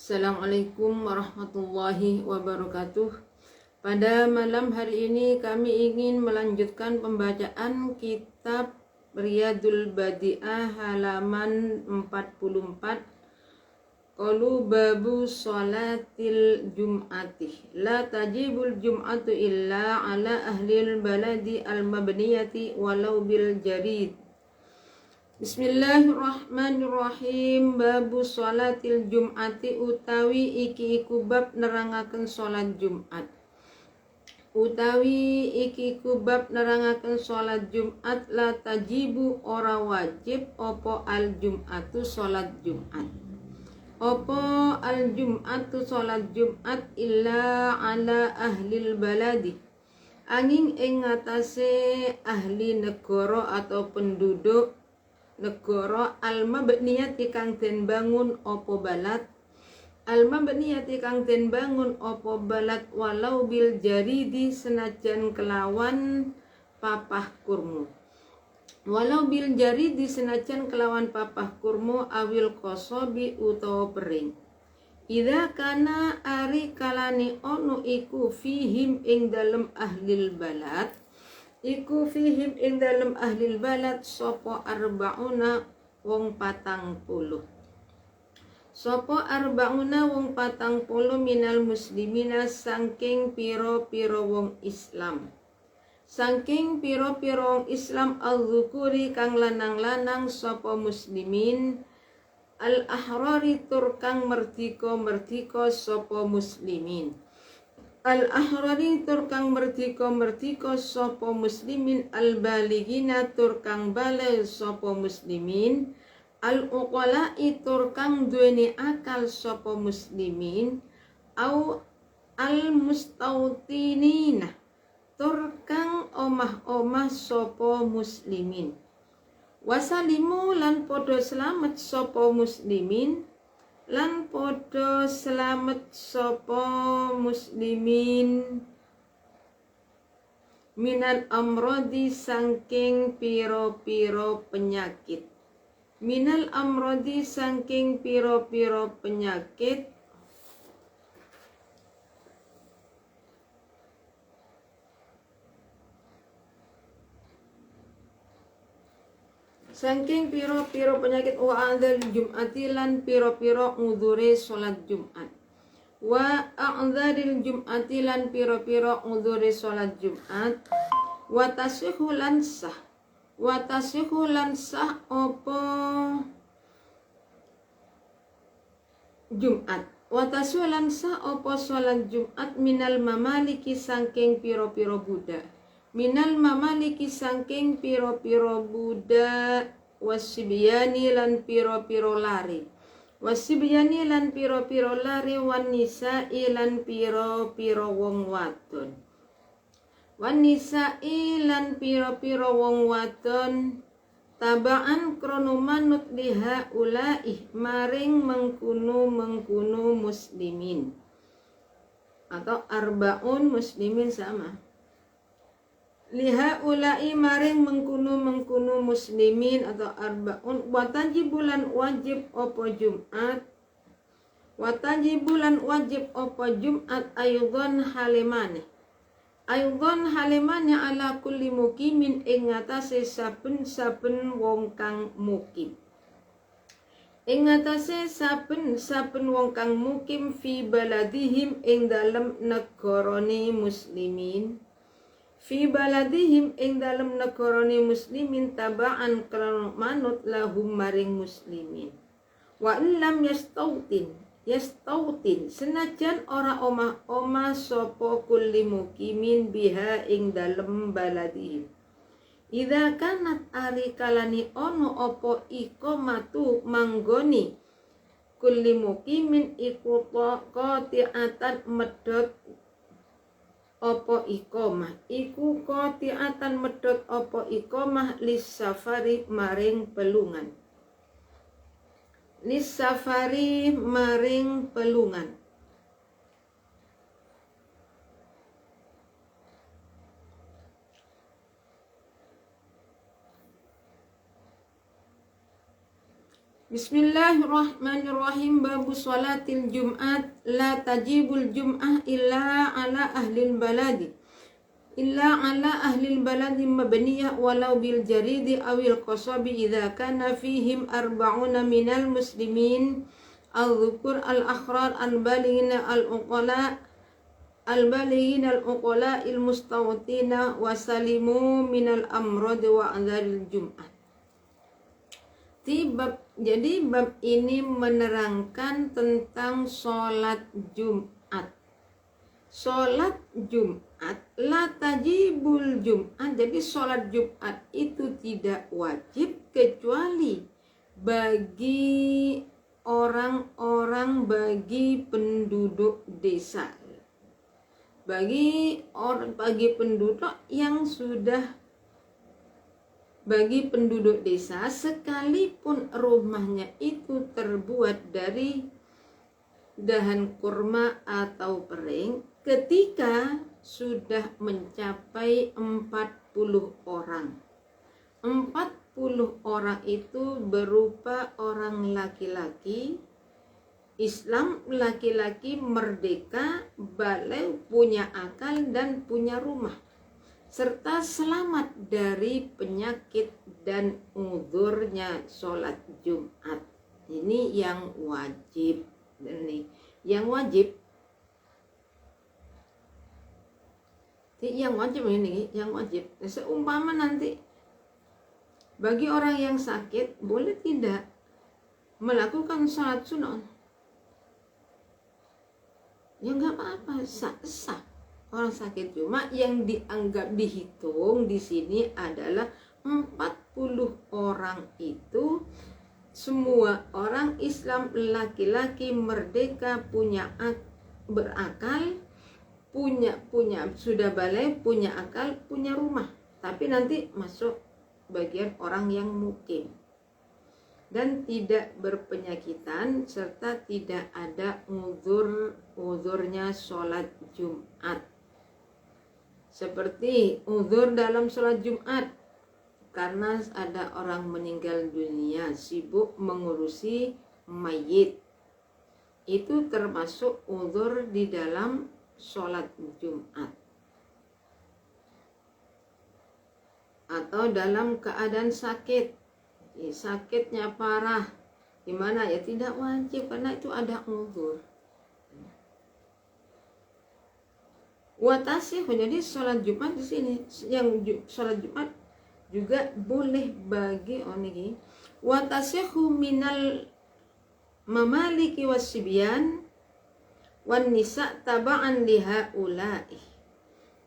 Assalamualaikum warahmatullahi wabarakatuh. Pada malam hari ini kami ingin melanjutkan pembacaan kitab Riyadul Badi'ah halaman 44. Qalu babu sholatil jum'ati la tajibul jum'atu illa ala ahlil baladi al-mabniyati walau bil jarid. Bismillahirrahmanirrahim. Babu sholatil jum'ati utawi iki iku bab nerangaken sholat Jumat. Sholat Jumat la tajibu ora wajib opo al jum'atu sholat Jumat. Opo al jum'atu sholat Jumat illa ala ahlil baladi. Angin ing ngatasé ahli negara atau penduduk negara al-mabniyati kang den bangun opo balad walau bil jaridi senajan kelawan papah kurmu awil kosobi utawa pering. Idza kana ari kalani ono iku fihim ing dalem ahlil balad sopo arbauna wong patang puluh minal muslimina saking piro-piro wong Islam al-dzukuri kang lanang-lanang sopo muslimin al-ahrari tur kang merdika sopo muslimin al-baligina tur kang baligh sopo muslimin al-uqala'i tur kang duweni akal sopo muslimin au al-mustautinina tur kang omah-omah sopo muslimin. Wasalimu lan podo selamat sopo muslimin minal amrodi saking piro-piro penyakit. Saking piro-piro penyakit wa a'dzal jum'ati lan piro-piro ngudure salat Jumat. Wa a'dzalil jum'ati lan piro-piro ngudure salat Jumat. Wa tasihhu lan sah opo Jumat. Wa tasihhu lan sah opo salat Jumat minal mamaliki saking piro-piro budak. Wasibyani lan piro-piro lari wan nisa'i lan piro-piro wong wadon tabaan krono manut liha ulai maring mengkunu muslimin atau arbaun muslimin sama. Liha ulai maring mengkunu muslimin atau arbaun watajibulan wajib opo Jumat ayudhon halimane ala kulli mukimin ing ngatasé saben wong kang mukim fi baladihim ing dalem negarane muslimin tabaan krana manut lahum maring muslimin. Wa illam yastautin senajan ora omah sapa kulli mukimin biha ing dalem baladihim. Idza kanat ari kalani ono apa iqamatu manggoni kulli mukimin iku qati'atan medhot opo iqamah lis safari maring pelungan. Bismillahirrahmanirrahim. Babu sholatil Jum'at. La tajibul Jum'ah illa ala ahlil baladi. Illa ala ahlil baladi mabniyah walau bil jaridi awil qasabi idza kana fihim arba'una minal muslimin al-dhukur al-akhrar al-balighina al-uqala il-mustawtina wa salimu minal amrad wa adharil Jum'at. Jadi bab ini menerangkan tentang sholat Jum'at. Sholat Jum'at, la tajibul Jum'at. Jadi sholat Jum'at itu tidak wajib kecuali bagi orang-orang, bagi penduduk desa. Bagi penduduk yang sudah, bagi penduduk desa sekalipun rumahnya itu terbuat dari dahan kurma atau pering, ketika sudah mencapai 40 orang. 40 orang itu berupa orang laki-laki, Islam laki-laki merdeka, balik, punya akal dan punya rumah, serta selamat dari penyakit dan uzurnya sholat Jum'at. Ini yang wajib. Ini yang wajib. Yang wajib. Seumpama nanti bagi orang yang sakit boleh tidak melakukan sholat sunnah, ya nggak apa-apa, sah. Orang sakit, cuma yang dihitung di sini adalah 40 orang itu semua orang Islam laki-laki merdeka, berakal, punya sudah balik, punya akal, punya rumah. Tapi nanti masuk bagian orang yang mukim dan tidak berpenyakitan serta tidak ada uzurnya sholat Jum'at. Seperti uzur dalam sholat Jum'at karena ada orang meninggal dunia, sibuk mengurusi mayit, itu termasuk uzur di dalam sholat Jum'at. Atau dalam keadaan sakit, sakitnya parah, gimana ya, tidak wajib karena itu ada uzur. Watasih, jadi sholat Jumat di sini, yang sholat Jumat juga boleh bagi onigi. Watasihu minal mamaliki wasibyan wan nisa taba'an liha ulai.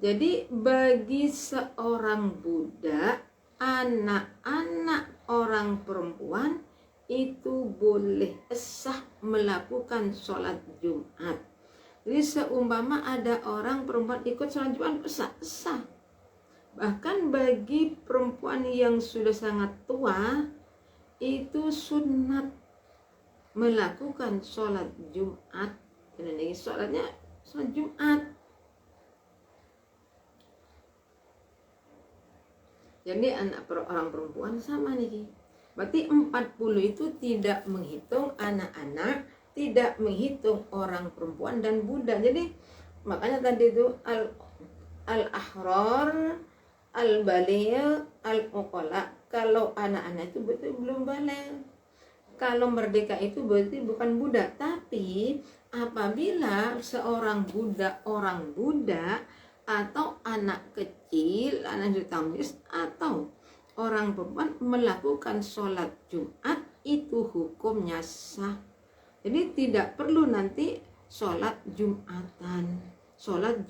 Jadi bagi seorang budak, anak-anak orang perempuan itu boleh sah melakukan sholat Jumat. Jadi seumpama ada orang perempuan ikut sholat Jumat, sah. Bahkan bagi perempuan yang sudah sangat tua itu sunat melakukan sholat Jumat. Ini sholatnya sholat Jumat. Jadi anak orang perempuan sama nih. Berarti 40 itu tidak menghitung anak-anak, tidak menghitung orang perempuan dan budak. Jadi makanya tadi itu al-ahrar, al-baligh, al-uqala. Kalau anak-anak itu betul belum balik. Kalau merdeka itu berarti bukan budak. Tapi apabila seorang budak, orang budak atau anak kecil, anak ditamis atau orang perempuan melakukan sholat Jumat, itu hukumnya sah. Jadi tidak perlu nanti sholat Jumatan, sholat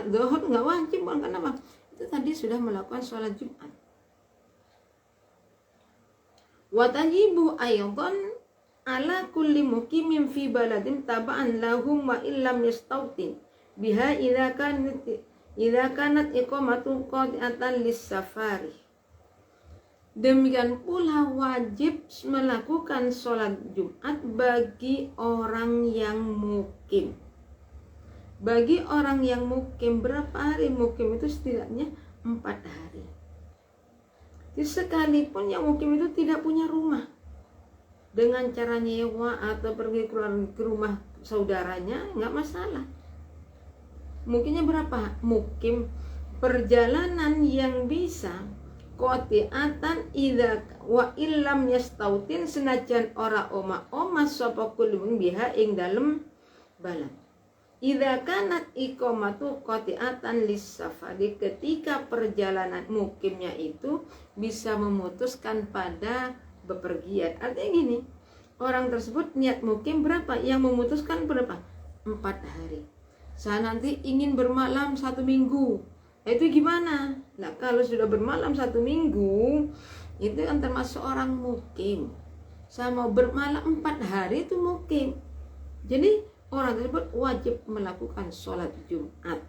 zuhur nggak wajib, karena apa? Itu tadi sudah melakukan sholat Jumat. Watajibu aydan ala kulli muqimin fi baladin taba'an lahum wa illam yastautin biha idza kanat iqamatu qati'atan lis-safari. Demikian pula wajib melakukan sholat Jumat bagi orang yang mukim. Bagi orang yang mukim, berapa hari mukim itu? Setidaknya 4 hari. Jadi sekalipun yang mukim itu tidak punya rumah, dengan cara nyewa atau pergi keluar ke rumah saudaranya, nggak masalah. Mukimnya berapa? Mukim perjalanan yang bisa qati'atan idza wa illam yastautin senajan ora oma sapa kulun biha ing dalem balad. Idza kanat iqamatu qati'atan lis-safari, ketika perjalanan mukimnya itu bisa memutuskan pada bepergian. Artinya gini, orang tersebut niat mukim berapa? Yang memutuskan berapa? 4 hari. Saya nanti ingin bermalam 1 minggu. Itu gimana? Nah, kalau sudah bermalam 1 minggu, itu kan termasuk orang mukim. Saya mau bermalam 4 hari itu mukim. Jadi orang tersebut wajib melakukan sholat Jumat.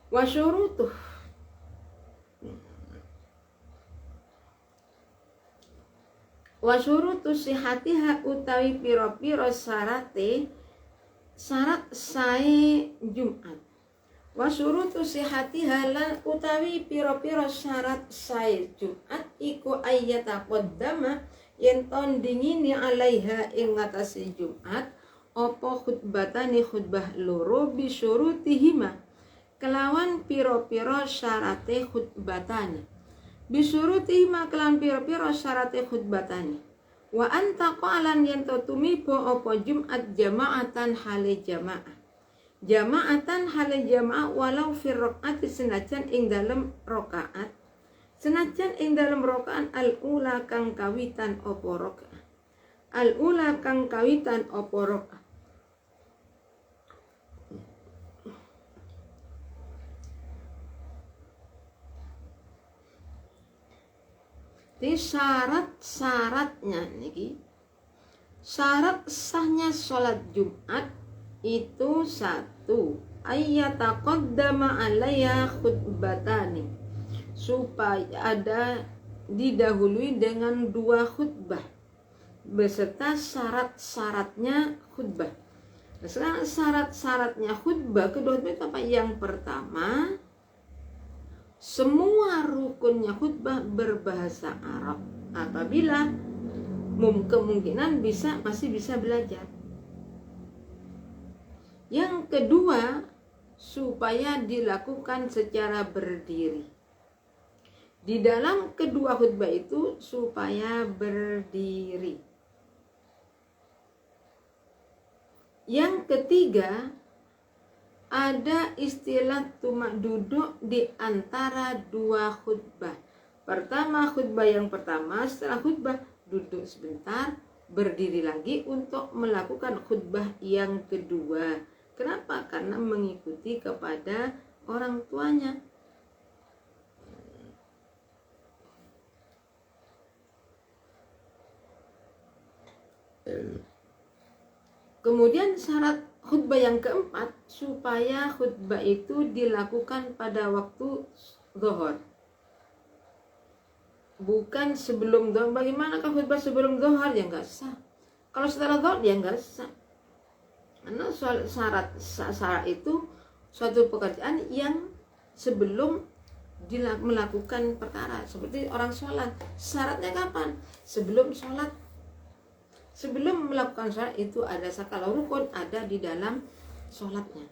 Wa syurutuh, wa syurutu sihatiha utawi piro-piro syarat sae Jumat. Wa syurutu sihatiha lan utawi piro-piro syarat sae Jumat iku ayyata qaddama yen ton dingini alaiha ing ngatasi Jumat apa khutbatani khutbah loro bi syurutihima kelawan piro-piro syarate khutbatani. Bisurutihima kelan piro-piro syarate khutbatani. Wa anta qalan yanto tumibo opo Jumat jamaatan hale jamaah. Jamaatan hale jamaah walau fir rakaat senajan ing dalem rakaat. Senajan ing dalem rakaat al-ula kang kawitan opo rakaat. Al-ula kang kawitan opo rakaat. Jadi syarat-syaratnya niki, syarat sahnya sholat Jumat itu 1, ayyata qaddama alaiha khutbatani, supaya ada didahului dengan 2 khutbah beserta syarat-syaratnya khutbah. Nah, sekarang syarat-syaratnya khutbah kedua itu apa? Yang pertama, semua rukunnya khutbah berbahasa Arab apabila kemungkinan masih bisa belajar. Yang kedua, supaya dilakukan secara berdiri. Di dalam kedua khutbah itu supaya berdiri. Yang ketiga, ada istilah tumak duduk di antara 2 khutbah. Pertama, khutbah yang pertama, setelah khutbah duduk sebentar, berdiri lagi untuk melakukan khutbah yang kedua. Kenapa? Karena mengikuti kepada orang tuanya. Kemudian syarat khutbah yang keempat, supaya khutbah itu dilakukan pada waktu zuhur, bukan sebelum zuhur. Bagaimanakah khutbah sebelum zuhur? Ya nggak sah. Kalau setelah zuhur ya nggak sah. Karena syarat itu suatu pekerjaan yang sebelum melakukan perkara. Seperti orang sholat, syaratnya kapan? Sebelum sholat. Sebelum melakukan sholat itu ada kalau rukun ada di dalam sholatnya.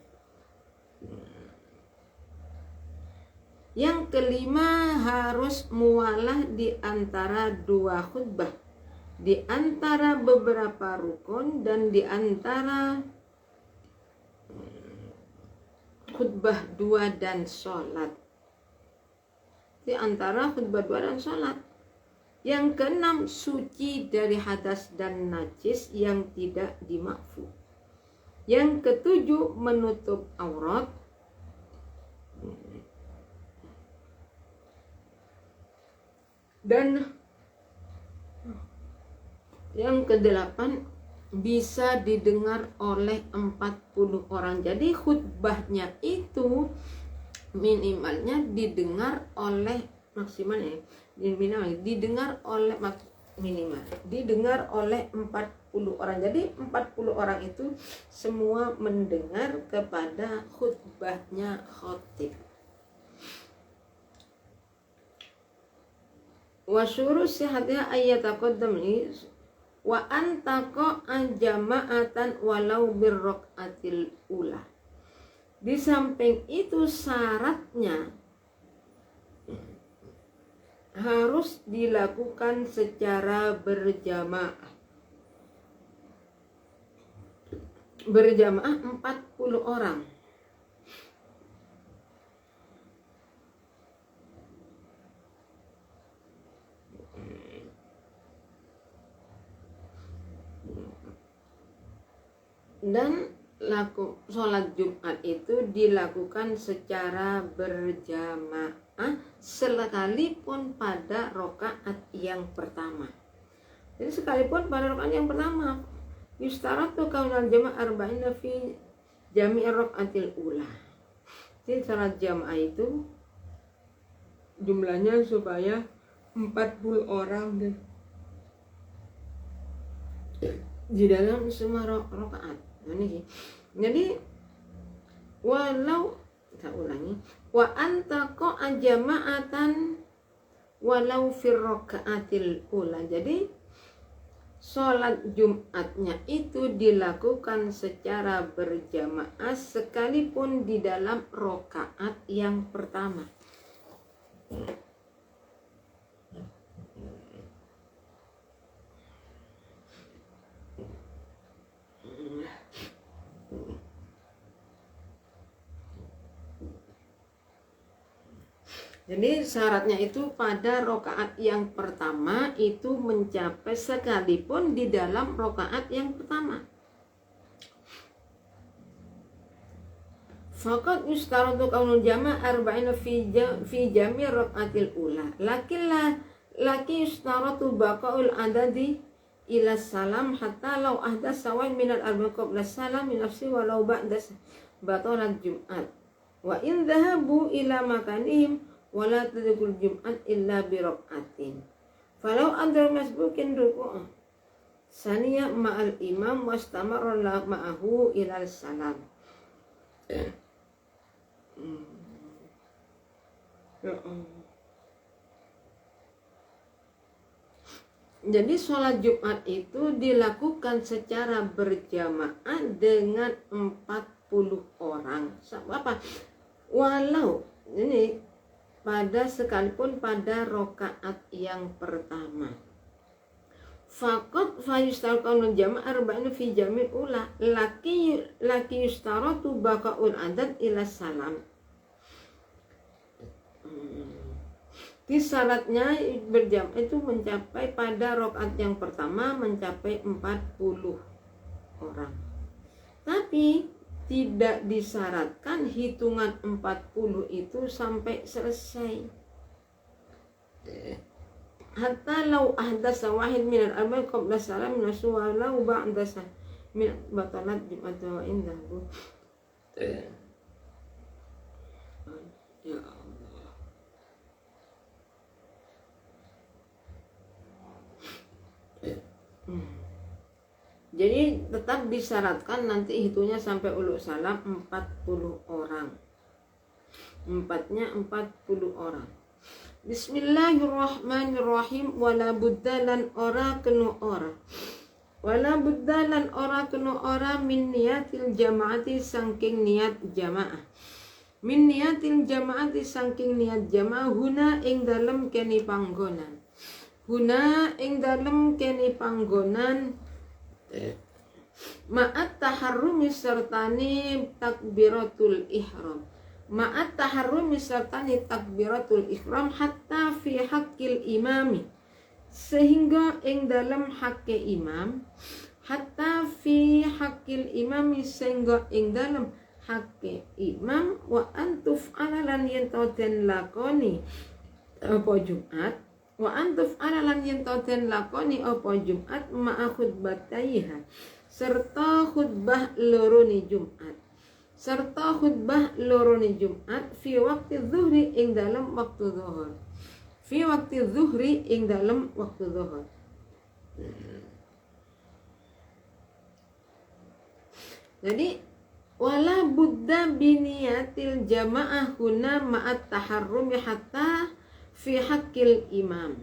Yang kelima, harus mualah di antara 2 khutbah, di antara beberapa rukun dan di antara khutbah 2 dan sholat. Di antara khutbah 2 dan sholat. Yang keenam, suci dari hadas dan najis yang tidak dimakfu. Yang ketujuh, menutup aurat. Dan yang kedelapan, bisa didengar oleh 40 orang. Jadi khutbahnya itu minimalnya didengar oleh maksimalnya didengar oleh 40 orang. Jadi 40 orang itu semua mendengar kepada khutbahnya khatib. wa syuru sihatiha ayyataqaddam ini wa antaqa jama'atan walau birraqatil ula. Di samping itu syaratnya harus dilakukan secara berjamaah. Berjamaah 40 orang. Dan sholat Jumat itu dilakukan secara berjamaah sekalipun pada rakaat yang pertama. Jadi sekalipun pada rakaat yang pertama, yustaratu kaunal jama' arba'ina fi jami'i rakaatil ula. Jadi salat jamaah itu jumlahnya supaya 40 orang di dalam semua rakaat. Jadi walau kita ulangi, wa antaqa jama'atan walau fir rakaatil ula. Jadi sholat Jumatnya itu dilakukan secara berjamaah sekalipun di dalam rakaat yang pertama. Jadi syaratnya itu pada rakaat yang pertama itu mencapai sekalipun di dalam rakaat yang pertama. Faqad yustaratu kaunul jama' arba'ina fi jami' rakaatil ula. Laki yustaratu baqaul adadi ila salam hatta law ahdasa wa min al-arba'i qabla salam min nafsi walau ba'da batalat Jum'at. Wa in dhahabu ila makanihim wala tadkhul Jum'at illa bi rak'atin. Falau andar masbukin ruku'ah saniya ma'al imam wastamarra ma'ahu ila salam. Jadi sholat Jumat itu dilakukan secara berjamaah dengan 40 orang. Apa? Walau ini sekalipun pada rakaat yang pertama. Faqad fayustarqanul jama' arba'in fi jami' ula laki yustaratu baqaul adad ila salam. Di syaratnya berjamaah itu mencapai pada rakaat yang pertama mencapai 40 orang. Tapi tidak disyaratkan hitungan 40 itu sampai selesai. Hatta law ahdasa wahid minal arba'i qabla salam nasu wa law ba'da min batalat Jum'at wa indahu. Ya Allah. Jadi tetap disyaratkan nanti hitungnya sampai uluk salam 40 orang. Empatnya 40 orang. Bismillahirrahmanirrahim. Wala buddalan ora kenu ora. Wala buddalan ora kenu ora min niyatil jama'ati sangking niat jamaah. Min niyatil jama'ati sangking niat jamaah huna ing dalem keni panggonan. Huna ing dalem keni panggonan ma'at taharrumi sertani takbiratul ihram. Ma'at taharrumi sertani takbiratul ihram hatta fi haqqil imami, sehingga ing dalam hakke imam. Hatta fi haqqil imami, sehingga ing dalam hakke imam. Wa antuf alalan yentoten lakoni apa Jumat. Wa antuf alalan yentoten lakoni apa Jumat ma'a khutbataiha, serta khutbah loroni Jumat. Serta khutbah loroni Jumat fi waktu zuhri ing dalam waktu zuhur. Fi waktu zuhri ing dalam waktu zuhur. Jadi wala budda biniyatil jamaah huna ma'at taharrumi hatta fi haqqil imam.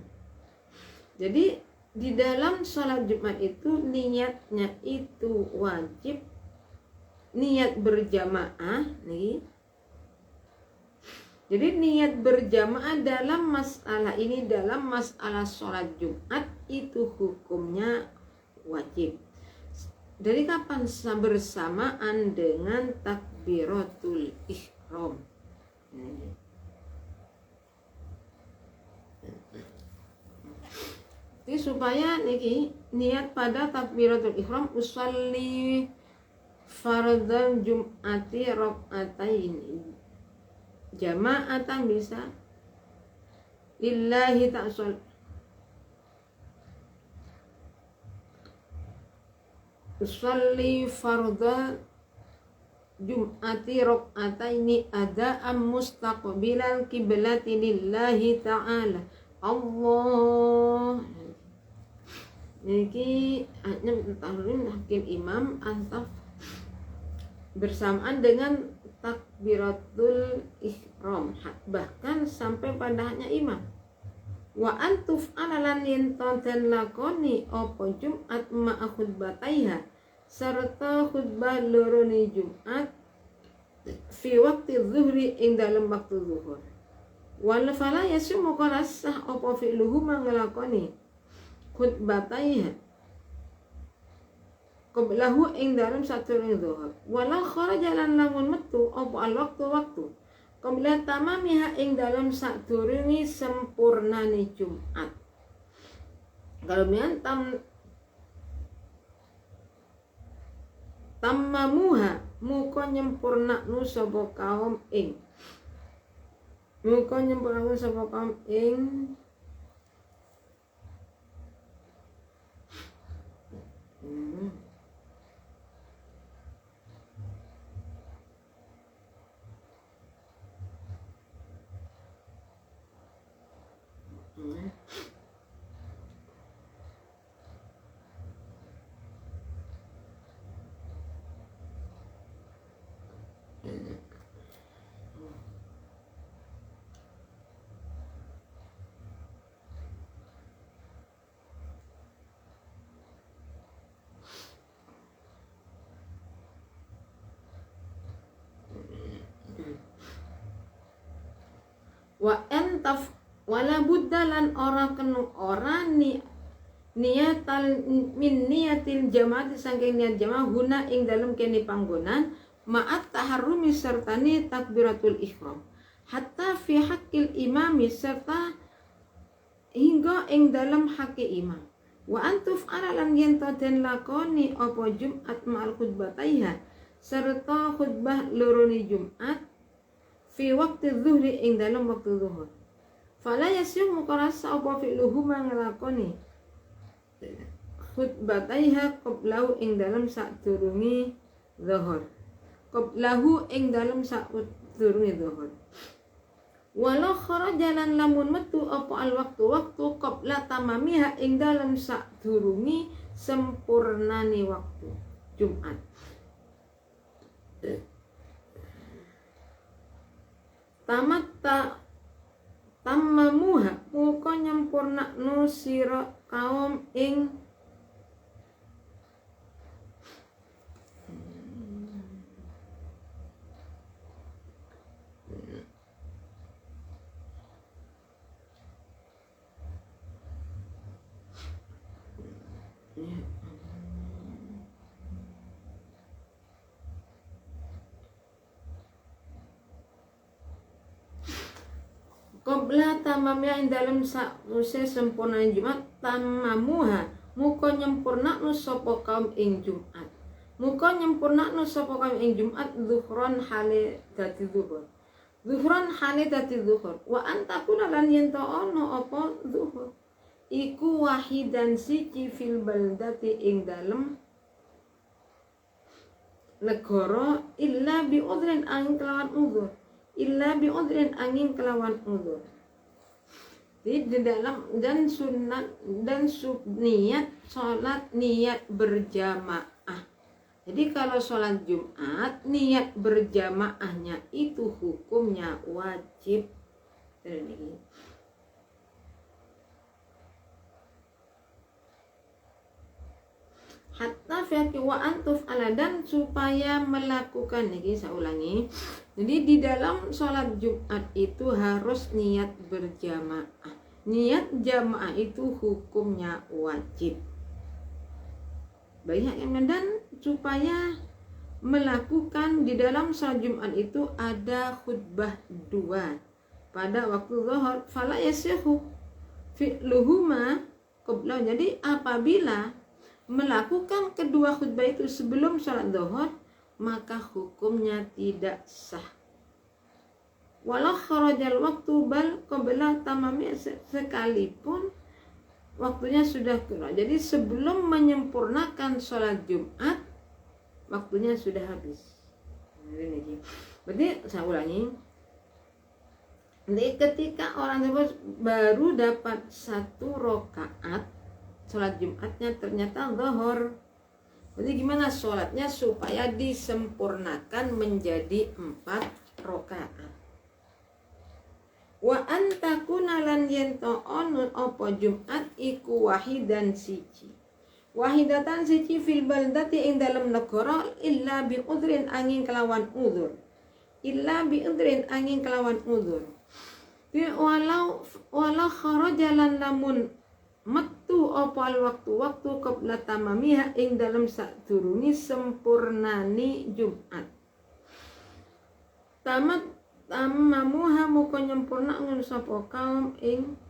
Jadi di dalam sholat Jumat itu niatnya itu wajib, niat berjamaah nih. Jadi niat berjamaah dalam masalah ini, dalam masalah sholat Jumat itu hukumnya wajib. Dari kapan? Bersamaan dengan takbiratul ihram. Jadi supaya niki niat pada takbiratul ihram usolli fardhan jum'ati rak'atain. Jama'atan bisa lillahi ta'ala usolli fardhan jum'ati rak'ataini ada'an mustaqbilal kiblati lillahi ta'ala. Allah niki hanya tahrim hakim imam antaf bersamaan dengan takbiratul ihram, bahkan sampai pada hanya imam. Wa antuf alalan yentonten lakoni opo Jumat ma'a khutbataiha, serta khutbah loroni Jumat fi waktu zuhri ing dalam waktu zuhur. Wal fala yasumu qarasah opo fi'luhu mangelakoni khutbataiha qablahu ing dalam satu ring zuhur. Walau kharaja lan lamun metu apa al waktu qabla tamamiha ing dalam sadurunge sempurnane Jumat. Kalau mian tamamuha muka nyempurna nu sapa kaum ing wa entaf wala budda lan ora kenu ora niatal min niatil jamaah saking niat jamaah guna ing dalam kene panggonan ma'at taharrumi sertani takbiratul ihram hatta fi haqqil imami serta hingga ing dalam haqqi imam. Wa antuf aralan yen den lakoni apa Jumat ma'al khutbataiha serta khutbah loroni Jumat fi waktu zuhri ing dalam waktu zuhur. Fala yasyum mukarasa apa fi'luhu manglakoni khutbataiha qablahu ing dalam sadurunge zuhur. Qablahu ing dalam sadurunge zuhur. Walau kharaja lan lamun metu apa al waktu qabla tamamiha ing dalam sadurunge sempurnane waktu Jumat. Tamamuha muka nyempurna nu sira kaum ing qabla tamamnya ing dalam sause sempurna Jumat tamamuha muka nyempurna nu sapa kaum ing Jumat muka nyempurna nu sapa kaum ing Jumat zuhron hale dadi zuhur wa antakuna lan yen ta ono apa zuhur iku wahidan siji fil baldati ing dalem negara illa bi udrin angin kelawan udzur di dalam dan sunat dan niat sholat niat berjamaah. Jadi kalau sholat Jumat niat berjamaahnya itu hukumnya wajib. nafiati wa antuf ala, dan supaya melakukan, ini saya ulangi. Jadi di dalam sholat Jumat itu harus niat berjamaah. Niat jamaah itu hukumnya wajib. Banyak yang, dan supaya melakukan di dalam sholat Jumat itu ada khutbah 2 pada waktu zuhur, fala yasihu fi'luhuma qabla. Jadi apabila melakukan kedua khutbah itu sebelum sholat zuhur, maka hukumnya tidak sah. Walau kharajal waktu bal qabla tamami, sekalipun waktunya sudah keluar. Jadi sebelum menyempurnakan sholat Jumat, waktunya sudah habis. Berarti saya ulangi. Jadi ketika orang tersebut baru dapat 1 rakaat sholat Jumatnya ternyata zuhur, jadi gimana sholatnya supaya disempurnakan menjadi 4 rakaat? Wa antakuna lan yento onun opo Jumat iku wahidan siji, wahidatan siji fil baldati ing dalam negara, illa bi udrin angin kelawan udzur, illa bi udrin angin kelawan udzur. Walau kharajalan lamun metu opal waktu qabla tamamiha ing dalam sadurungi sempurnani Jumat. Tamamuha muka nyempurna ngun sapa kaum ing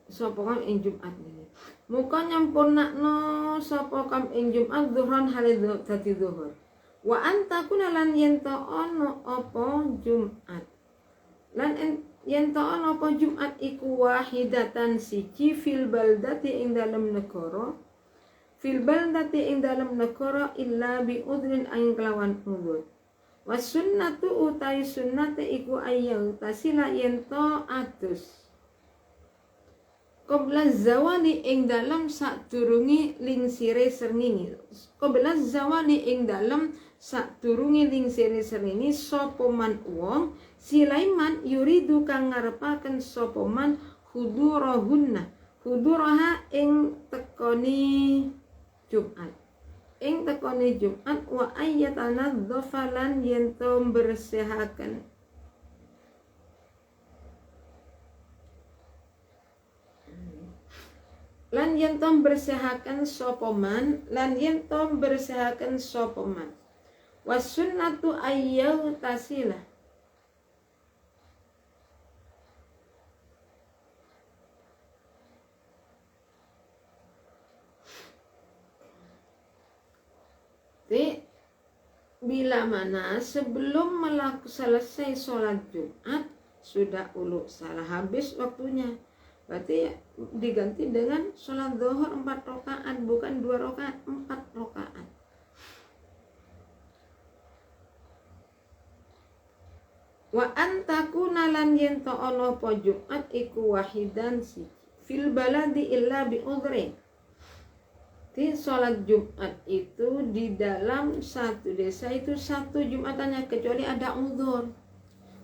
sapa kaum ing Jumat ini. Muka nyempurna no sapa kaum ing Jumat zuhran halid dadi zuhur. Wa antakuna lan yento ono apa Jumat, lan yento ono apa Jumat iku wahidatan siji fil baldati ing dalam negara, fil baldati ing dalam negara, illa bi udrin angin kelawan udzur. Was sunnatu utai sunnate iku ayyau tasila yento atus qabla zawali ing dalam sadurunge lingsire srengenge. Qabla zawali ing dalam sadurunge lingsire srengenge sapa man wong silaiman yuridu kang ngarepaken sapa man hudurahunna, huduraha ing tekoni Jumat, ing tekoni Jumat, wa ayyatana dhofalan yento bersehaken lan yentom bersehaken sopoman, lan yentom bersehaken sopoman. Wasunnatu ayyau tasila, bila mana sebelum selesai sholat Jumat sudah ulu salah habis waktunya, berarti diganti dengan sholat zuhur 4 rakaat, bukan 2 rakaat, 4 rakaat. Wa antakuna lan yento ono po Jumat iku wahidan siji fil baladi illa bi udhrin. Di sholat Jumat itu di dalam satu desa itu satu Jumatannya, kecuali ada udhur.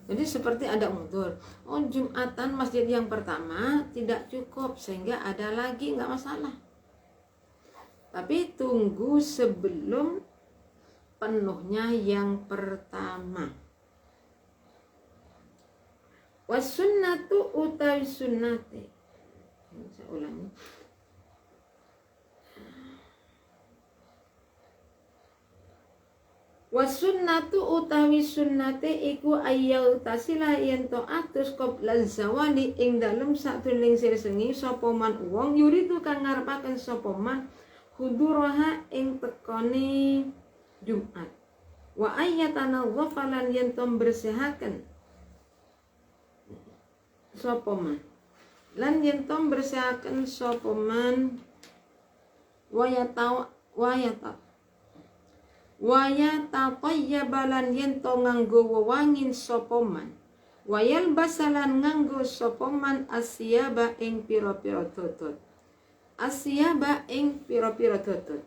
Jadi seperti ada udhur, oh Jumatan masjid yang pertama tidak cukup sehingga ada lagi, nggak masalah. Tapi tunggu sebelum penuhnya yang pertama. Wasunnatu utawi sunnate, saya ulangi. Wasunnatu utawi sunnate iku ayyau tasila yento atus qabla zawali ing dalem satulung sirsengi sapa man wong yuridu kang ngarepaken sapa man huduraha ing tekone Jumat, wa ayyatana dhafalan yento bersehaken sapa man, lan yento bersehaken sapa man waya tatayyabalan yento nganggo wewangin sapa man, wayal basalan nganggo sapa man asyaba ing pira-pira tutut, asyaba ing pira-pira tutut.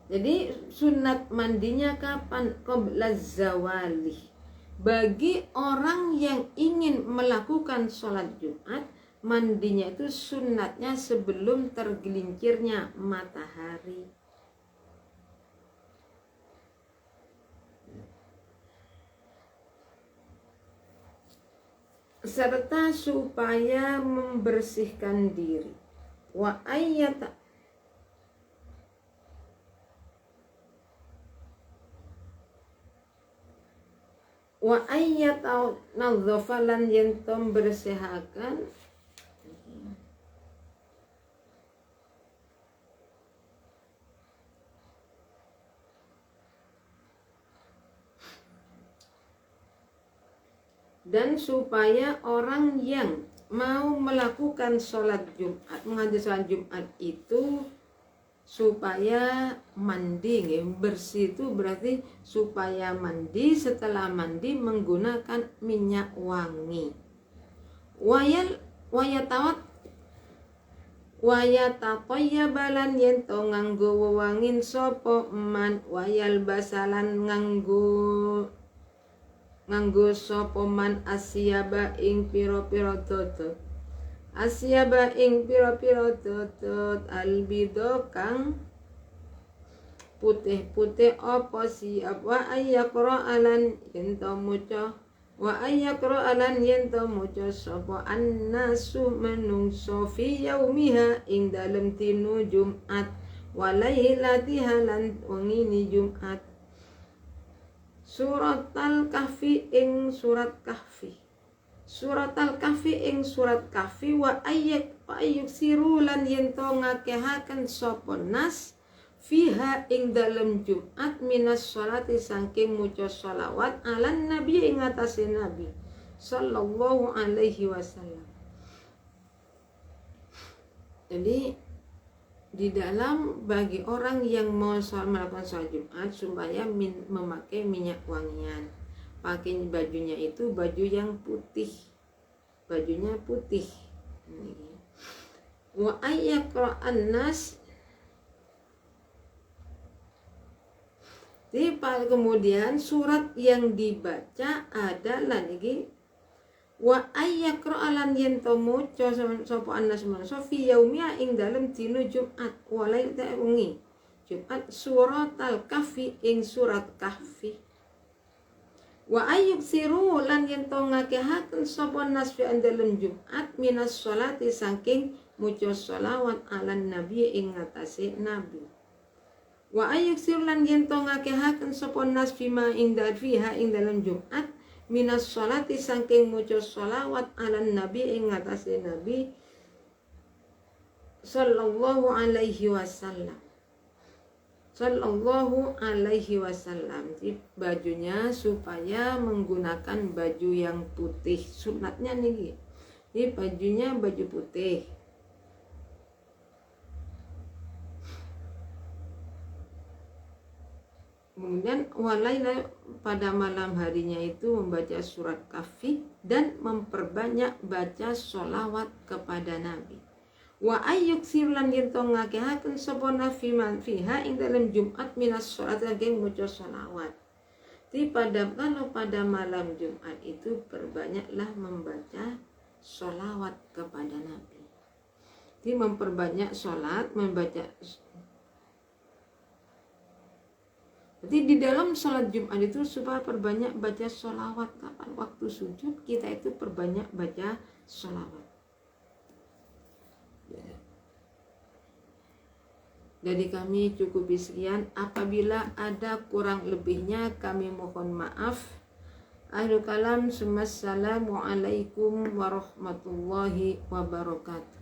Jadi sunat mandinya kapan? Qabla zawali, Bagi orang yang ingin melakukan sholat Jumat, mandinya itu sunatnya sebelum tergelincirnya matahari. Serta supaya membersihkan diri. Wa ayyata nadzafalan yen tom bersihakan dan supaya orang yang mau melakukan sholat Jumat, menghadiri sholat Jumat itu supaya mandi, bersih itu berarti supaya mandi, setelah mandi menggunakan minyak wangi. Wayatatoyabalan yen to nganggo wewangin sapa man, wayal basalan nganggo sapa man asyaba ing pira-pira dodot. Asyaba ing pira-pira dodot albido kang putih-putih apa siap wa ayyaqra alan yen to maca sapa annasu menungso fi yaumiha ing dalem dina Jumat walailatiha lan wengine Jumat. Suratal kahfi ing surat kahfi. Suratal kahfi ing surat kahfi wa ayyuk sirulan yen to ngakehaken sapa nas fiha ing dalem Jumat minas sholati saking maca sholawat alan nabi ing atase nabi sallallahu alaihi wasallam. Jadi di dalam bagi orang yang mau melakukan sholat Jumat supaya memakai minyak wangian, pakai bajunya itu baju yang putih, bajunya putih. Wa ayyaqra'an nas. Jadi kemudian surat yang dibaca adalah niki wa ayyaqra'alan yen to maca sapa annas manungsa fi yaumia ing dalem dina Jumat walai ta wengi Jumat suratal kahfi ing surat kahfi. Wa ayyuk siru lan yen to ngakehaken sapa nas fi dalem Jumat minas sholati saking maca sholawat alan nabi ing atase nabi. Wa ayyuk siru lan yen to ngakehaken sapa nas fima ing fiha ing dalem Jumat minas sholati saking maca sholawat alan nabi ing atase nabi sallallahu alaihi wasallam. Sallallahu alaihi wasallam. Jadi bajunya supaya menggunakan baju yang putih. Sunatnya nih. Jadi bajunya baju putih. Kemudian walaila pada malam harinya itu membaca surat kahfi dan memperbanyak baca sholawat kepada Nabi. Wa ayyuk sirlan yento ngakehaken sapa nafi man fiha ing dalam Jumat minas sholat saking maca sholawat. Jadi kalau pada malam Jumat itu perbanyaklah membaca sholawat kepada Nabi. Jadi memperbanyak sholat, membaca. Jadi di dalam sholat Jumat itu supaya perbanyak baca sholawat. Kapan waktu sujud kita itu perbanyak baca sholawat. Dari kami cukup sekian. Apabila ada kurang lebihnya kami mohon maaf. Akhirul kalam. Assalamualaikum warahmatullahi wabarakatuh.